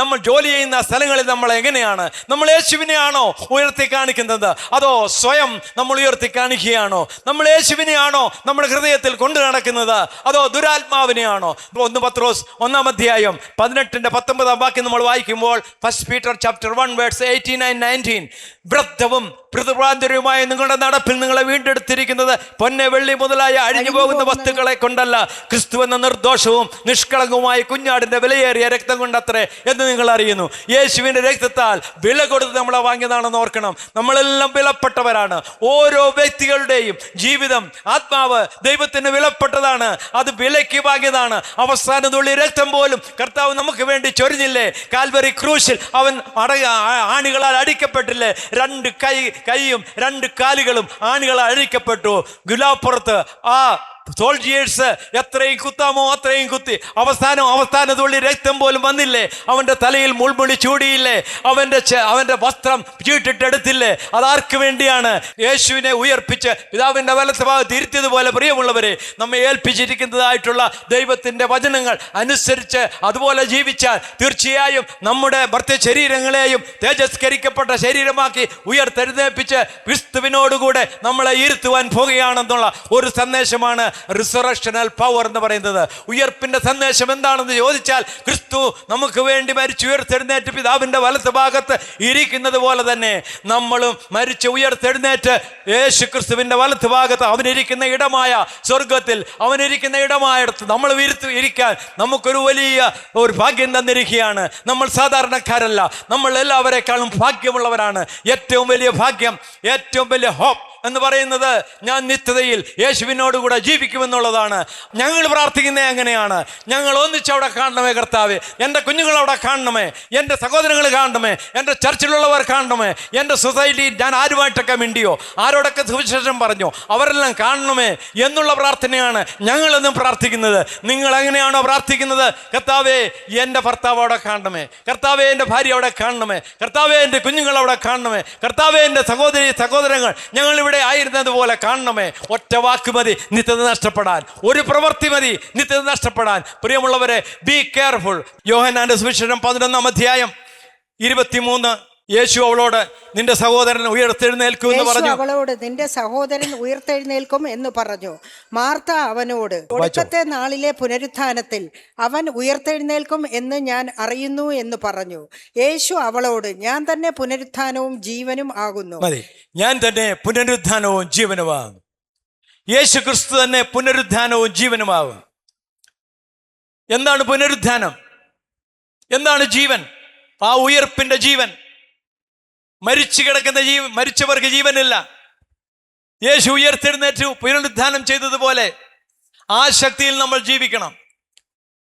നമ്മൾ ജോലി ചെയ്യുന്ന സ്ഥലങ്ങളിൽ നമ്മൾ എങ്ങനെയാണ്, നമ്മൾ യേശുവിനെയാണോ ഉയർത്തി കാണിക്കുന്നത്, അതോ സ്വയം നമ്മൾ ഉയർത്തി കാണിക്കുകയാണോ? നമ്മൾ യേശുവിനെയാണോ നമ്മുടെ ഹൃദയത്തിൽ കൊണ്ടു നടക്കുന്നത്, അതോ ദുരാത്മാവിനെയാണോ? 1 പത്രോസ് 1-ാം വാക്യം നമ്മൾ വായിക്കുമ്പോൾ, ഫസ്റ്റ് പീറ്റർ chapter 1 verse 18-19, വൃദ്ധവും പ്രതിഭ്രാന്തരുമായ നിങ്ങളുടെ നടപ്പിൽ നിങ്ങളെ വീണ്ടെടുത്തിരിക്കുന്നത് പൊന്നെ വെള്ളി മുതലായ അഴിഞ്ഞു പോകുന്ന വസ്തുക്കളെ കൊണ്ടല്ല, ക്രിസ്തു എന്ന നിർദോഷവും നിഷ്കളങ്കവുമായ കുഞ്ഞാടിന്റെ വിലയേറിയ രക്തം കൊണ്ടത്രേ എന്ന് നിങ്ങൾ അറിയുന്നു. യേശുവിന്റെ രക്തത്താൽ വില കൊടുത്ത് നമ്മളെ വാങ്ങിയതാണെന്ന് ഓർക്കണം. നമ്മളെല്ലാം വിലപ്പെട്ടവരാണ്. ഓരോ വ്യക്തികളുടെയും ജീവിതം, ആത്മാവ് ദൈവത്തിന് വിലപ്പെട്ടതാണ്. അത് വിലയ്ക്ക് വാങ്ങിയതാണ്. അവസാന തുള്ളി രക്തം പോലും കർത്താവ് നമുക്ക് വേണ്ടി ചൊരിഞ്ഞില്ലേ? കാൽവരി ക്രൂശിൽ അവൻ ആണികളാൽ അടിക്കപ്പെട്ടില്ലേ? 2 കൈയും 2 കാലുകളും ആണികളാൽ അടിക്കപ്പെട്ടു. ഗുലാപ്പുറത്ത് ആ സോൾജിയേഴ്സ് എത്രയും കുത്താമോ അത്രയും കുത്തി, അവസാന തുള്ളി രക്തം പോലും വന്നില്ലേ? അവൻ്റെ തലയിൽ മുൾമുടി ചൂടിയില്ലേ? അവൻ്റെ വസ്ത്രം ചീട്ടിട്ടെടുത്തില്ലേ? അതാർക്ക് വേണ്ടിയാണ്? യേശുവിനെ ഉയർപ്പിച്ച് പിതാവിൻ്റെ വലത്ത് ഭാഗത്ത് ഇരുത്തിയതുപോലെ പ്രിയമുള്ളവരെ, നമ്മെ ഏൽപ്പിച്ചിരിക്കുന്നതായിട്ടുള്ള ദൈവത്തിൻ്റെ വചനങ്ങൾ അനുസരിച്ച് അതുപോലെ ജീവിച്ചാൽ തീർച്ചയായും നമ്മുടെ ഭർത്തൃ ശരീരങ്ങളെയും തേജസ്കരിക്കപ്പെട്ട ശരീരമാക്കി ഉയർത്തെഴുന്നേൽപ്പിച്ച് ക്രിസ്തുവിനോടുകൂടെ നമ്മളെ ഇരുത്തുവാൻ പോകുകയാണെന്നുള്ള ഒരു സന്ദേശമാണ് റിസറക്ഷണൽ പവർ എന്ന് പറയുന്നത്. ഉയർപ്പിന്റെ സന്ദേശം എന്താണെന്ന് ചോദിച്ചാൽ, ക്രിസ്തു നമുക്ക് വേണ്ടി മരിച്ചു ഉയർത്തെഴുന്നേറ്റ് പിതാവിന്റെ വലത്ത് ഭാഗത്ത് ഇരിക്കുന്നത് പോലെ തന്നെ നമ്മളും മരിച്ച് ഉയർത്തെഴുന്നേറ്റ് യേശു ക്രിസ്തുവിന്റെ വലത്ത് ഭാഗത്ത് അവനിരിക്കുന്ന ഇടമായ സ്വർഗത്തിൽ, അവനിരിക്കുന്ന ഇടമായിടത്ത് നമ്മൾ ഇരിക്കാൻ നമുക്കൊരു വലിയ ഒരു ഭാഗ്യം തന്നിരിക്കുകയാണ്. നമ്മൾ സാധാരണക്കാരല്ല, നമ്മൾ എല്ലാവരെക്കാളും ഭാഗ്യമുള്ളവരാണ്. ഏറ്റവും വലിയ ഭാഗ്യം, ഏറ്റവും വലിയ ഹോപ്പ് എന്ന് പറയുന്നത് ഞാൻ നിത്യതയിൽ യേശുവിനോടുകൂടെ ജീവിക്കുമെന്നുള്ളതാണ്. ഞങ്ങൾ പ്രാർത്ഥിക്കുന്നത് എങ്ങനെയാണ്? ഞങ്ങൾ ഒന്നിച്ചവിടെ കാണണമേ കർത്താവേ, എൻ്റെ കുഞ്ഞുങ്ങളവിടെ കാണണമേ, എൻ്റെ സഹോദരങ്ങൾ കാണണമേ, എൻ്റെ ചർച്ചിലുള്ളവർ കാണണമേ, എൻ്റെ സൊസൈറ്റിയിൽ ഞാൻ ആരുമായിട്ടൊക്കെ മിണ്ടിയോ, ആരോടൊക്കെ സുവിശേഷം പറഞ്ഞോ, അവരെല്ലാം കാണണമേ എന്നുള്ള പ്രാർത്ഥനയാണ് ഞങ്ങളെന്നും പ്രാർത്ഥിക്കുന്നത്. നിങ്ങൾ എങ്ങനെയാണോ പ്രാർത്ഥിക്കുന്നത്? കർത്താവേ എൻ്റെ ഭർത്താവ് അവിടെ കാണണമേ, കർത്താവേ എൻ്റെ ഭാര്യ അവിടെ കാണണമേ, കർത്താവേ എൻ്റെ കുഞ്ഞുങ്ങൾ അവിടെ കാണണമേ, കർത്താവേ എൻ്റെ സഹോദരങ്ങൾ ഞങ്ങളിവിടെ ആയിരുന്നത് പോലെ കാണണമേ. ഒറ്റ വാക്ക് മതി നിത്യത നഷ്ടപ്പെടാൻ, ഒരു പ്രവൃത്തി മതി നിത്യത നഷ്ടപ്പെടാൻ. പ്രിയമുള്ളവരെ, ബി കെയർഫുൾ. യോഹന്നാന്റെ സുവിശേഷം 11:23 യേശു അവളോട് നിന്റെ സഹോദരൻ ഉയർത്തെഴുന്നേൽക്കും എന്ന് പറഞ്ഞു. അവളോട് നിന്റെ സഹോദരൻ ഉയർത്തെഴുന്നേൽക്കും എന്ന് പറഞ്ഞു. മാർത്ത അവനോട്, ഒടുക്കത്തെ നാളിലെ പുനരുത്ഥാനത്തിൽ അവൻ ഉയർത്തെഴുന്നേൽക്കും എന്ന് ഞാൻ അറിയുന്നു എന്ന് പറഞ്ഞു. യേശു അവളോട്, ഞാൻ തന്നെ പുനരുത്ഥാനവും ജീവനും ആകുന്നു. മതി, ഞാൻ തന്നെ പുനരുത്ഥാനവും ജീവനുമാകുന്നു. യേശു ക്രിസ്തു തന്നെ പുനരുത്ഥാനവും ജീവനുമാകും. എന്താണ് പുനരുത്ഥാനം? എന്താണ് ജീവൻ? ആ ഉയർപ്പിന്റെ ജീവൻ. മരിച്ചു കിടക്കുന്ന മരിച്ചവർക്ക് ജീവനില്ല. യേശു ഉയർത്തെഴുന്നേറ്റു പുനരുത്ഥാനം ചെയ്തതുപോലെ ആ ശക്തിയിൽ നമ്മൾ ജീവിക്കണം.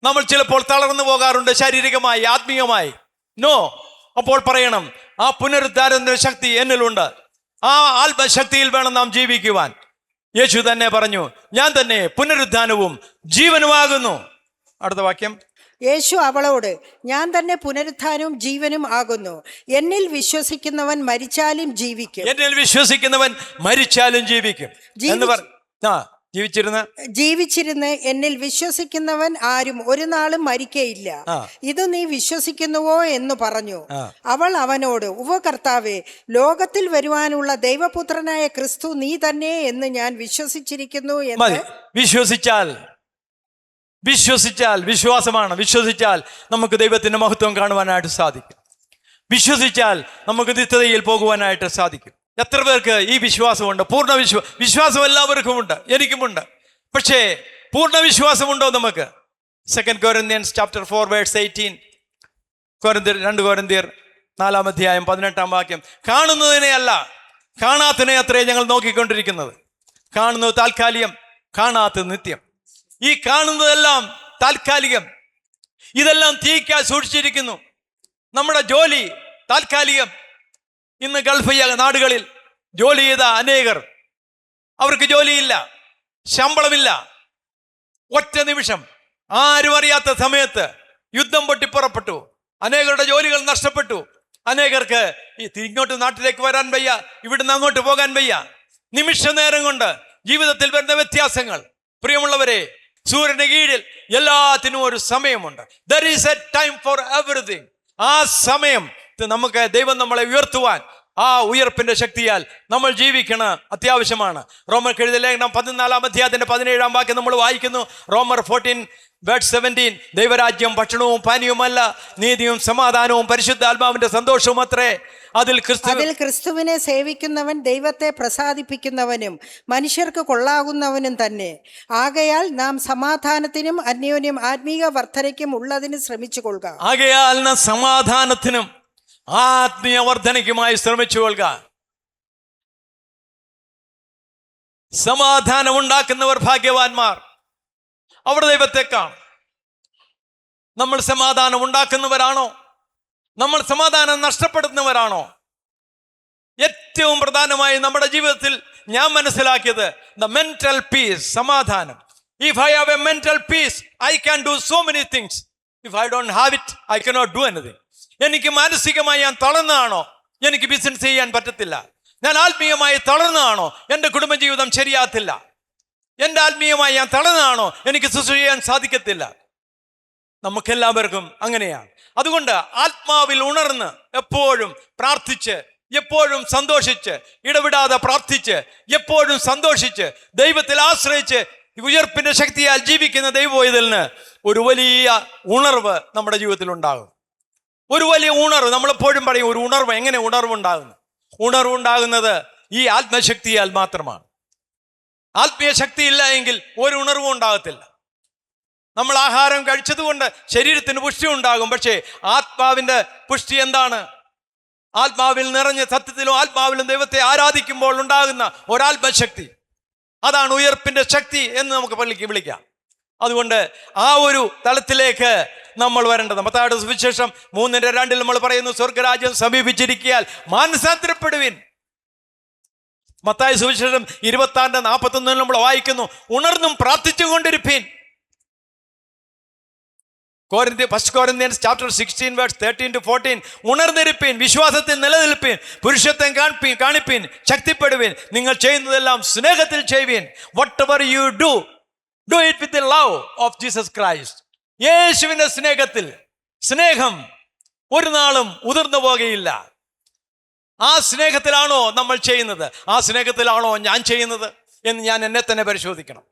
നമ്മൾ ചിലപ്പോൾ തളർന്നു പോകാറുണ്ട്, ശാരീരികമായി, ആത്മീയമായി. നോ, അപ്പോൾ പറയണം, ആ പുനരുദ്ധാരണ ശക്തി എന്നിലുണ്ട്. ആ ആത്മശക്തിയിൽ വേണം നാം ജീവിക്കുവാൻ. യേശു തന്നെ പറഞ്ഞു, ഞാൻ തന്നെ പുനരുദ്ധാനവും ജീവനുമാകുന്നു. അടുത്ത വാക്യം. യേശു അവളോട്, ഞാൻ തന്നെ പുനരുത്ഥാനവും ജീവനും ആകുന്നു. എന്നിൽ വിശ്വസിക്കുന്നവൻ മരിച്ചാലും ജീവിക്കും. എന്നിൽ വിശ്വസിക്കുന്നവൻ മരിച്ചാലും ജീവിക്കും എന്ന് ജീവിച്ചിരുന്ന് എന്നിൽ വിശ്വസിക്കുന്നവൻ ആരും ഒരു നാളും മരിക്കയില്ല. ഇത് നീ വിശ്വസിക്കുന്നുവോ എന്ന് പറഞ്ഞു. അവൾ അവനോട്, ഉവ്വ കർത്താവേ, ലോകത്തിൽ വരുവാനുള്ള ദൈവപുത്രനായ ക്രിസ്തു നീ തന്നെ എന്ന് ഞാൻ വിശ്വസിച്ചിരിക്കുന്നു എന്ന്. വിശ്വസിച്ചാൽ വിശ്വാസമാണ്. വിശ്വസിച്ചാൽ നമുക്ക് ദൈവത്തിന്റെ മഹത്വം കാണുവാനായിട്ട് സാധിക്കും. വിശ്വസിച്ചാൽ നമുക്ക് നിത്യതയിൽ പോകുവാനായിട്ട് സാധിക്കും. എത്ര പേർക്ക് ഈ വിശ്വാസമുണ്ട്? പൂർണ്ണ വിശ്വാസം എല്ലാവർക്കും ഉണ്ട്, എനിക്കുമുണ്ട്. പക്ഷേ പൂർണ്ണ വിശ്വാസമുണ്ടോ നമുക്ക്? 2 Corinthians chapter 4:18, 2 Corinthians 4:18 കാണുന്നതിനെ അല്ല, കാണാത്തതിനെ അത്രേ ഞങ്ങൾ നോക്കിക്കൊണ്ടിരിക്കുന്നത്. കാണുന്നത് താൽക്കാലികം, കാണാത്തത് നിത്യം. ഈ കാണുന്നതെല്ലാം താൽക്കാലികം. ഇതെല്ലാം തീയ്ക്കാൽ സൂക്ഷിച്ചിരിക്കുന്നു. നമ്മുടെ ജോലി താൽക്കാലികം. ഇന്ന് ഗൾഫ് നാടുകളിൽ ജോലി ചെയ്ത അനേകർ, അവർക്ക് ജോലിയില്ല, ശമ്പളമില്ല. ഒറ്റ നിമിഷം ആരും അറിയാത്ത സമയത്ത് യുദ്ധം പൊട്ടിപ്പുറപ്പെട്ടു. അനേകരുടെ ജോലികൾ നഷ്ടപ്പെട്ടു. അനേകർക്ക് ഇങ്ങോട്ട് നാട്ടിലേക്ക് വരാൻ വയ്യ, ഇവിടുന്ന് അങ്ങോട്ട് പോകാൻ വയ്യ. നിമിഷ നേരം കൊണ്ട് ജീവിതത്തിൽ വരുന്ന വ്യത്യാസങ്ങൾ. പ്രിയമുള്ളവരെ, സൂര്യന് കീഴിൽ എല്ലാത്തിനും ഒരു സമയമുണ്ട്. There is a time for everything. ആ സമയം നമുക്ക് ദൈവം നമ്മളെ ഉയർത്തുവാൻ, ആ ഉയർപ്പിന്റെ ശക്തിയാൽ നമ്മൾ ജീവിക്കണം, അത്യാവശ്യമാണ്. റോമർക്ക് എഴുതിയ ലേഖനം 14:17 നമ്മൾ വായിക്കുന്നു. റോമർ 14:17 ദൈവരാജ്യം ഭക്ഷണവും പാനീയവുമല്ല, നീതിയും സമാധാനവും പരിശുദ്ധാത്മാവിന്റെ സന്തോഷവും അത്രേ. അതിൽ ക്രിസ്തുവിനെ സേവിക്കുന്നവൻ ദൈവത്തെ പ്രസാദിപ്പിക്കുന്നവനും മനുഷ്യർക്ക് കൊള്ളാകുന്നവനും തന്നെ. ആകയാൽ നാം സമാധാനത്തിനും അന്യോന്യം ആത്മീയ വർധനയ്ക്കും ഉള്ളതിന് ശ്രമിച്ചു കൊള്ളുക. ആകയാൽ നാം സമാധാനത്തിനും ആത്മീയ വർധനയ്ക്കുമായി ശ്രമിച്ചു കൊള്ളുക. സമാധാനം ഉണ്ടാക്കുന്നവർ ഭാഗ്യവാന്മാർ, അവർ ദൈവത്തെ കാണും. നമ്മൾ സമാധാനം ഉണ്ടാക്കുന്നവരാണോ? നമ്മൾ സമാധാനം നഷ്ടപ്പെടുന്നവരാണോ? ഏറ്റവും പ്രധാനമായി നമ്മുടെ ജീവിതത്തിൽ ഞാൻ മനസ്സിലാക്കിയത് ദ മെന്റൽ പീസ്, സമാധാനം. If I have a mental peace I can do so many things. If I don't have it I cannot do anything. എനിക്ക് മാനസികമായി ഞാൻ തളർന്നതാണോ എനിക്ക് ബിസിനസ് ചെയ്യാൻ പറ്റത്തില്ല. ഞാൻ ആത്മീയമായി തളർന്നതാണോ എൻ്റെ കുടുംബജീവിതം ശരിയാകത്തില്ല. എൻ്റെ ആത്മീയമായി ഞാൻ തളർന്നതാണോ എനിക്ക് ശുശ്രൂഷ ചെയ്യാൻ സാധിക്കത്തില്ല. നമുക്കെല്ലാവർക്കും അങ്ങനെയാണ്. അതുകൊണ്ട് ആത്മാവിൽ ഉണർന്ന് എപ്പോഴും പ്രാർത്ഥിച്ച്, എപ്പോഴും സന്തോഷിച്ച്, ഇടവിടാതെ പ്രാർത്ഥിച്ച്, എപ്പോഴും സന്തോഷിച്ച്, ദൈവത്തിൽ ആശ്രയിച്ച് ഉയർപ്പിന്റെ ശക്തിയാൽ ജീവിക്കുന്ന ദൈവവൈതലിന് ഒരു വലിയ ഉണർവ് നമ്മുടെ ജീവിതത്തിൽ ഉണ്ടാകും. ഒരു വലിയ ഉണർവ്. നമ്മളെപ്പോഴും പറയും ഒരു ഉണർവ്. എങ്ങനെ ഉണർവുണ്ടാകുന്നു? ഉണർവുണ്ടാകുന്നത് ഈ ആത്മശക്തിയാൽ മാത്രമാണ്. ആത്മീയ ശക്തി ഇല്ല എങ്കിൽ ഒരു ഉണർവും ഉണ്ടാകത്തില്ല. നമ്മൾ ആഹാരം കഴിച്ചതുകൊണ്ട് ശരീരത്തിന് പുഷ്ടി ഉണ്ടാകും, പക്ഷേ ആത്മാവിൻ്റെ പുഷ്ടി എന്താണ്? ആത്മാവിൽ നിറഞ്ഞ് സത്യത്തിലും ആത്മാവിലും ദൈവത്തെ ആരാധിക്കുമ്പോൾ ഉണ്ടാകുന്ന ഒരാത്മശക്തി, അതാണ് ഉയർപ്പിന്റെ ശക്തി എന്ന് നമുക്ക് പള്ളിക്ക് വിളിക്കാം. അതുകൊണ്ട് ആ ഒരു തലത്തിലേക്ക് നമ്മൾ വരേണ്ടത്. മത്തായിയുടെ സുവിശേഷം 3:2 നമ്മൾ പറയുന്നു, സ്വർഗരാജ്യം സമീപിച്ചിരിക്കയാൽ മാനസാന്തരപ്പെടുവിൻ. മത്തായി സുവിശേഷം 26:41 നമ്മൾ വായിക്കുന്നു, ഉണർന്നും പ്രാർത്ഥിച്ചുകൊണ്ടിരിപ്പീൻ. ഫസ്റ്റ് കൊരിന്ത്യൻസ് ചാപ്റ്റർ 16 വേഴ്സ് 13-14, ഉണർന്നിരിപ്പീൻ, വിശ്വാസത്തിൽ നിലനിൽപ്പീൻ, പുരുഷത്വം കാണിപ്പീൻ, ശക്തിപ്പെടുവീൻ, നിങ്ങൾ ചെയ്യുന്നതെല്ലാം സ്നേഹത്തിൽ ചെയ്യുവീൻ. whatever you do it with the love of Jesus Christ. യേശുവിന്റെ സ്നേഹത്തിൽ. സ്നേഹം ഒരു നാളും ഉതിർന്നു പോകുകയില്ല. ആ സ്നേഹത്തിലാണോ നമ്മൾ ചെയ്യുന്നത്? ആ സ്നേഹത്തിലാണോ ഞാൻ ചെയ്യുന്നത് എന്ന് ഞാൻ എന്നെ തന്നെ പരിശോധിക്കണം.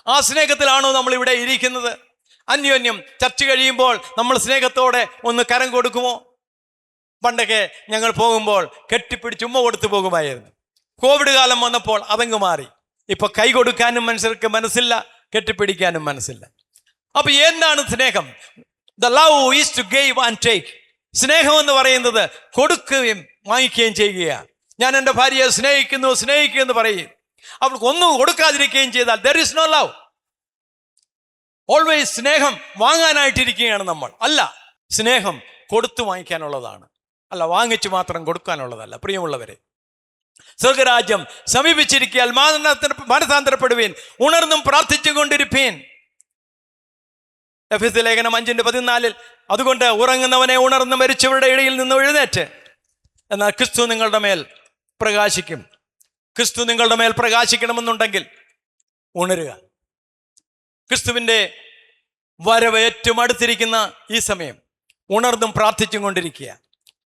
ആ സ്നേഹത്തിലാണോ നമ്മൾ ഇവിടെ ഇരിക്കുന്നത്? അന്യോന്യം ചർച്ച കഴിയുമ്പോൾ നമ്മൾ സ്നേഹത്തോടെ ഒന്ന് കരം കൊടുക്കുമോ? പണ്ടൊക്കെ ഞങ്ങൾ പോകുമ്പോൾ കെട്ടിപ്പിടിച്ച് ഉമ്മ കൊടുത്തു പോകുമായിരുന്നു. കോവിഡ് കാലം വന്നപ്പോൾ അതങ്ങ് മാറി. ഇപ്പൊ കൈ കൊടുക്കാനും മനുഷ്യർക്ക് മനസ്സില്ല, കെട്ടിപ്പിടിക്കാനും മനസ്സില്ല. അപ്പൊ എന്താണ് സ്നേഹം? The love is to give and take. സ്നേഹം എന്ന് പറയുന്നത് കൊടുക്കുകയും വാങ്ങിക്കുകയും ചെയ്യുകയാണ്. ഞാൻ എൻ്റെ ഭാര്യയെ സ്നേഹിക്കുന്നു എന്ന് പറയും. അവൾക്ക് ഒന്നും കൊടുക്കാതിരിക്കുകയും ചെയ്താൽ there is no love. Always സ്നേഹം വാങ്ങാനായിട്ടിരിക്കുകയാണ് നമ്മൾ. അല്ല, സ്നേഹം കൊടുത്തു വാങ്ങിക്കാനുള്ളതാണ്, അല്ല വാങ്ങിച്ചു മാത്രം കൊടുക്കാനുള്ളതല്ല. പ്രിയമുള്ളവരെ, സ്വർഗരാജ്യം സമീപിച്ചിരിക്കയാൽ മാനസാന്തരപ്പെടുവീൻ, ഉണർന്നും പ്രാർത്ഥിച്ചുകൊണ്ടിരിപ്പീൻ. എഫെസ്യ ലേഖനം 5:14, അതുകൊണ്ട് ഉറങ്ങുന്നവനെ ഉണർന്ന് മരിച്ചവരുടെ ഇടയിൽ നിന്ന് എഴുന്നേറ്റ്, എന്നാൽ ക്രിസ്തു നിങ്ങളുടെ മേൽ പ്രകാശിക്കും. ക്രിസ്തു നിങ്ങളുടെ മേൽ പ്രകാശിക്കണമെന്നുണ്ടെങ്കിൽ ഉണരുക. ക്രിസ്തുവിൻ്റെ വരവ് ഏറ്റവും അടുത്തിരിക്കുന്ന ഈ സമയം ഉണർന്നും പ്രാർത്ഥിച്ചും കൊണ്ടിരിക്കുക.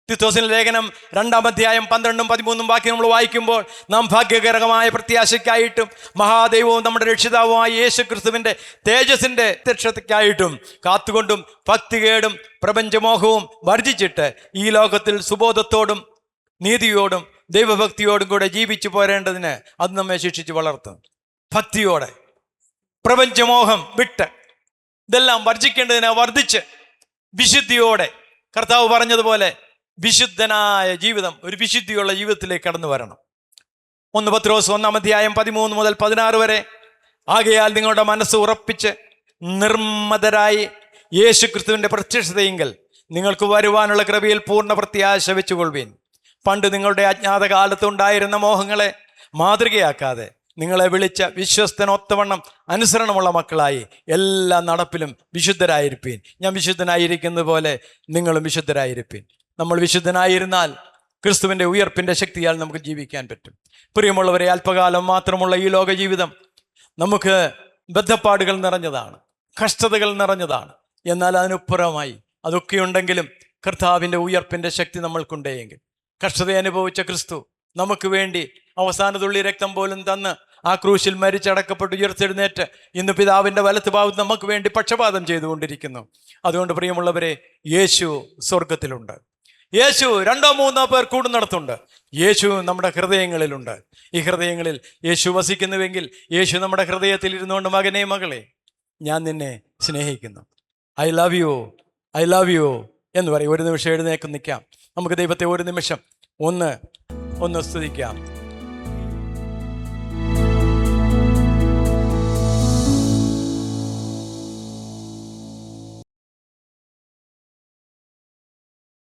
തീത്തോസിന്റെ ലേഖനം 2-ാം അധ്യായം 12-13 വാക്യം നമ്മൾ വായിക്കുമ്പോൾ, നാം ഭാഗ്യകരമായ പ്രത്യാശയ്ക്കായിട്ടും മഹാദൈവവും നമ്മുടെ രക്ഷിതാവുമായ യേശു ക്രിസ്തുവിൻ്റെ തേജസ്സിൻ്റെ രക്ഷയ്ക്കായിട്ടും കാത്തുകൊണ്ടും ഭക്തികേടും പ്രപഞ്ചമോഹവും വർജിച്ചിട്ട് ഈ ലോകത്തിൽ സുബോധത്തോടും നീതിയോടും ദൈവഭക്തിയോടും കൂടെ ജീവിച്ചു പോരേണ്ടതിന് അത് നമ്മെ ശിക്ഷിച്ച് വളർത്തും. ഭക്തിയോടെ, പ്രപഞ്ചമോഹം വിട്ട് ഇതെല്ലാം വർജിക്കേണ്ടതിനെ വർദ്ധിച്ച് വിശുദ്ധിയോടെ, കർത്താവ് പറഞ്ഞതുപോലെ വിശുദ്ധനായ ജീവിതം, ഒരു വിശുദ്ധിയുള്ള ജീവിതത്തിലേക്ക് കടന്നു വരണം. 1 പത്രോസ് 1-ാം അധ്യായം 13-16 വരെ, ആകയാൽ നിങ്ങളുടെ മനസ്സ് ഉറപ്പിച്ച് നിർമ്മതരായി യേശു ക്രിസ്തുവിൻ്റെ പ്രത്യക്ഷതയെങ്കിൽ നിങ്ങൾക്ക് വരുവാനുള്ള കൃപയിൽ പൂർണ്ണ പ്രത്യാശ വെച്ചുകൊള്ളുവീൻ. പണ്ട് നിങ്ങളുടെ അജ്ഞാത കാലത്തുണ്ടായിരുന്ന മോഹങ്ങളെ മാതൃകയാക്കാതെ നിങ്ങളെ വിളിച്ച വിശ്വസ്തനൊത്തവണ്ണം അനുസരണമുള്ള മക്കളായി എല്ലാ നടപ്പിലും വിശുദ്ധരായിരിപ്പീൻ. ഞാൻ വിശുദ്ധനായിരിക്കുന്നത് പോലെ നിങ്ങളും വിശുദ്ധരായിരിപ്പീൻ. നമ്മൾ വിശുദ്ധനായിരുന്നാൽ ക്രിസ്തുവിൻ്റെ ഉയർപ്പിൻ്റെ ശക്തിയാൽ നമുക്ക് ജീവിക്കാൻ പറ്റും. പ്രിയമുള്ളവരെ, അല്പകാലം മാത്രമുള്ള ഈ ലോക ജീവിതം നമുക്ക് ബദ്ധപ്പാടുകൾ നിറഞ്ഞതാണ്, കഷ്ടതകൾ നിറഞ്ഞതാണ്. എന്നാൽ അതിനുപ്പുറമായി അതൊക്കെയുണ്ടെങ്കിലും കർത്താവിൻ്റെ ഉയർപ്പിൻ്റെ ശക്തി നമ്മൾക്കുണ്ടെങ്കിൽ, കഷ്ടത അനുഭവിച്ച ക്രിസ്തു നമുക്ക് വേണ്ടി അവസാന തുള്ളി രക്തം പോലും തന്ന് ആ ക്രൂശിൽ മരിച്ചടക്കപ്പെട്ട് ഉയർത്തെഴുന്നേറ്റ് ഇന്ന് പിതാവിൻ്റെ വലത്ത് ഭാഗത്ത് നമുക്ക് വേണ്ടി പക്ഷപാതം ചെയ്തുകൊണ്ടിരിക്കുന്നു. അതുകൊണ്ട് പ്രിയമുള്ളവരെ, യേശു സ്വർഗത്തിലുണ്ട്. യേശു 2-3 പേർ കൂടുന്നിടത്തുണ്ട്. യേശു നമ്മുടെ ഹൃദയങ്ങളിലുണ്ട്. ഈ ഹൃദയങ്ങളിൽ യേശു വസിക്കുന്നുവെങ്കിൽ യേശു നമ്മുടെ ഹൃദയത്തിൽ ഇരുന്നുകൊണ്ട്, മകനെ മകളെ, ഞാൻ നിന്നെ സ്നേഹിക്കുന്നു, ഐ ലവ് യു എന്ന് പറയും. ഒരു നിമിഷം എഴുന്നേക്ക് നിൽക്കാം. നമുക്ക് ദൈവത്തെ ഒരു നിമിഷം ഒന്ന് സ്തുതിക്കാം.